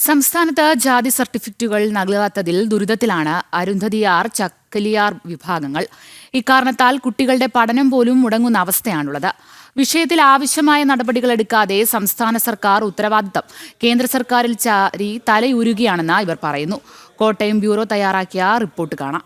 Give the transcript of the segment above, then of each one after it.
സംസ്ഥാനത്ത് ജാതി സർട്ടിഫിക്കറ്റുകൾ നൽകാത്തതിൽ ദുരിതത്തിലാണ് അരുന്ധതിയാർ ചക്കലിയാർ വിഭാഗങ്ങൾ. ഇക്കാരണത്താൽ കുട്ടികളുടെ പഠനം പോലും മുടങ്ങുന്ന അവസ്ഥയാണുള്ളത്. വിഷയത്തിൽ ആവശ്യമായ നടപടികളെടുക്കാതെ സംസ്ഥാന സർക്കാർ ഉത്തരവാദിത്തം കേന്ദ്ര സർക്കാരിൽ ചാരി തലയൂരുകയാണെന്ന് ഇവർ പറയുന്നു. കോട്ടയം ബ്യൂറോ തയ്യാറാക്കിയ റിപ്പോർട്ട് കാണാം.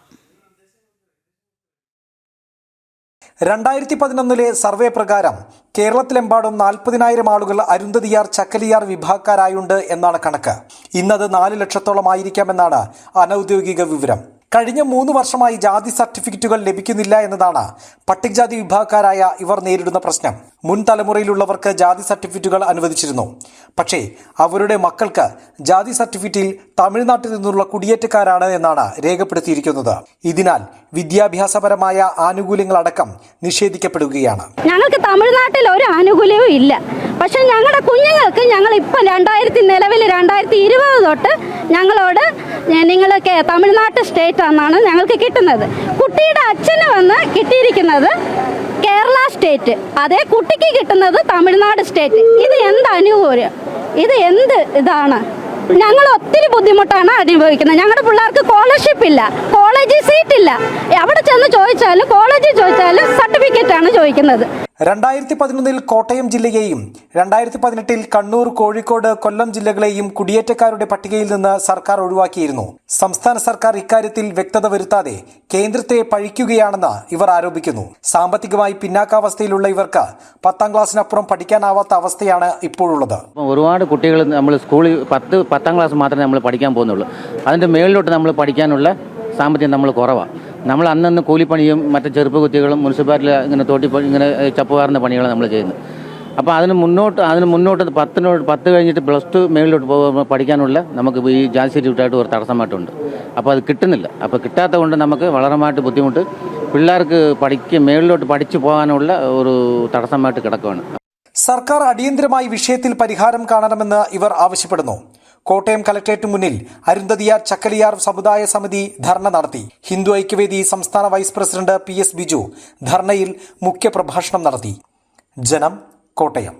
2011 സർവേ പ്രകാരം കേരളത്തിലെമ്പാടും 40,000 ആളുകൾ അരുന്ധതിയാർ ചക്കലിയാർ വിഭാഗക്കാരായുണ്ട് എന്നാണ് കണക്ക്. ഇന്നത് 4 ലക്ഷത്തോളം ആയിരിക്കാമെന്നാണ് അനൌദ്യോഗിക വിവരം. കഴിഞ്ഞ 3 വർഷമായി ജാതി സർട്ടിഫിക്കറ്റുകൾ ലഭിക്കുന്നില്ല എന്നതാണ് പട്ടികജാതി വിഭാഗക്കാരായ ഇവർ നേരിടുന്ന പ്രശ്നം. മുൻ തലമുറയിലുള്ളവർക്ക് ജാതി സർട്ടിഫിക്കറ്റുകൾ അനുവദിച്ചിരുന്നു. പക്ഷേ അവരുടെ മക്കൾക്ക് ജാതി സർട്ടിഫിക്കറ്റിൽ തമിഴ്നാട്ടിൽ നിന്നുള്ള കുടിയേറ്റക്കാരാണ് എന്നാണ് രേഖപ്പെടുത്തിയിരിക്കുന്നത്. ഇതിനാൽ വിദ്യാഭ്യാസപരമായ ആനുകൂല്യങ്ങളടക്കം നിഷേധിക്കപ്പെടുകയാണ്. ഞങ്ങൾക്ക് തമിഴ്നാട്ടിൽ ഒരു ആനുകൂല്യവും ഇല്ല. പക്ഷെ ഞങ്ങളുടെ കുഞ്ഞുങ്ങൾക്ക് ഞങ്ങൾ ഇപ്പം നിലവിൽ 2020 തൊട്ട് ഞങ്ങളോട് നിങ്ങൾക്ക് തമിഴ്നാട് സ്റ്റേറ്റ് ആണെന്നാണ് ഞങ്ങൾക്ക് കിട്ടുന്നത്. കുട്ടിയുടെ അച്ഛന് വന്ന് കിട്ടിയിരിക്കുന്നത് കേരള സ്റ്റേറ്റ്, അതേ കുട്ടിക്ക് കിട്ടുന്നത് തമിഴ്നാട് സ്റ്റേറ്റ്. ഇത് എന്ത് അനുകൂല്യം? ഇത് എന്ത് ഇതാണ്? ഞങ്ങൾ ഒത്തിരി ബുദ്ധിമുട്ടാണ് അനുഭവിക്കുന്നത്. ഞങ്ങളുടെ പിള്ളേർക്ക് സ്കോളർഷിപ്പ് ഇല്ല, കോളേജിൽ സീറ്റ് ഇല്ല. അവിടെ ചെന്ന് ചോദിച്ചാലും കോളേജിൽ ചോദിച്ചാലും സർട്ടിഫിക്കറ്റ് ആണ് ചോദിക്കുന്നത്. 2011 കോട്ടയം ജില്ലയെയും 2018 കണ്ണൂർ, കോഴിക്കോട്, കൊല്ലം ജില്ലകളെയും കുടിയേറ്റക്കാരുടെ പട്ടികയിൽ നിന്ന് സർക്കാർ ഒഴിവാക്കിയിരുന്നു. സംസ്ഥാന സർക്കാർ ഇക്കാര്യത്തിൽ വ്യക്തത വരുത്താതെ കേന്ദ്രത്തെ പഴിക്കുകയാണെന്ന് ഇവർ ആരോപിക്കുന്നു. സാമ്പത്തികമായി പിന്നാക്കാവസ്ഥയിലുള്ള ഇവർക്ക് 10ാം ക്ലാസ്സിനപ്പുറം പഠിക്കാനാവാത്ത അവസ്ഥയാണ് ഇപ്പോഴുള്ളത്. ഒരുപാട് കുട്ടികൾ നമ്മൾ സ്കൂളിൽ 10ാം ക്ലാസ് മാത്രമേ നമ്മൾ പഠിക്കാൻ പോകുന്നുള്ളൂ. അതിന്റെ മേളിലോട്ട് നമ്മൾ പഠിക്കാനുള്ള സാമ്പത്തികം നമ്മൾ കുറവാണ്. നമ്മൾ അന്നന്ന് കൂലിപ്പണിയും മറ്റു ചെറുപ്പ് കുത്തികളും മുനിസിപ്പാലിറ്റി ഇങ്ങനെ ഇങ്ങനെ ചപ്പുകാറുന്ന പണികളാണ് നമ്മൾ ചെയ്യുന്നത്. അപ്പോൾ അതിന് മുന്നോട്ട് 10 കഴിഞ്ഞിട്ട് +2 മേളിലോട്ട് പഠിക്കാനുള്ള നമുക്ക് ഈ ജാതി സർട്ടിഫിക്കറ്റായിട്ട് ഒരു തടസ്സമായിട്ടുണ്ട്. അപ്പോൾ അത് കിട്ടുന്നില്ല. അപ്പോൾ കിട്ടാത്തത് കൊണ്ട് നമുക്ക് വളരെമായിട്ട് ബുദ്ധിമുട്ട്, പിള്ളേർക്ക് മേളിലോട്ട് പഠിച്ചു പോകാനുള്ള ഒരു തടസ്സമായിട്ട് കിടക്കുകയാണ്. സർക്കാർ അടിയന്തരമായി വിഷയത്തിൽ പരിഹാരം കാണണമെന്ന് ഇവർ ആവശ്യപ്പെടുന്നു. കോട്ടയം കലക്ടറേറ്റിന് മുന്നിൽ അരുന്ധതിയാർ ചക്കലിയാർ സമുദായ സമിതി ധർണ നടത്തി. ഹിന്ദു ഐക്യവേദി സംസ്ഥാന വൈസ് പ്രസിഡന്റ് PS ബിജു ധർണയിൽ മുഖ്യപ്രഭാഷണം നടത്തി. ജനം, കോട്ടയം.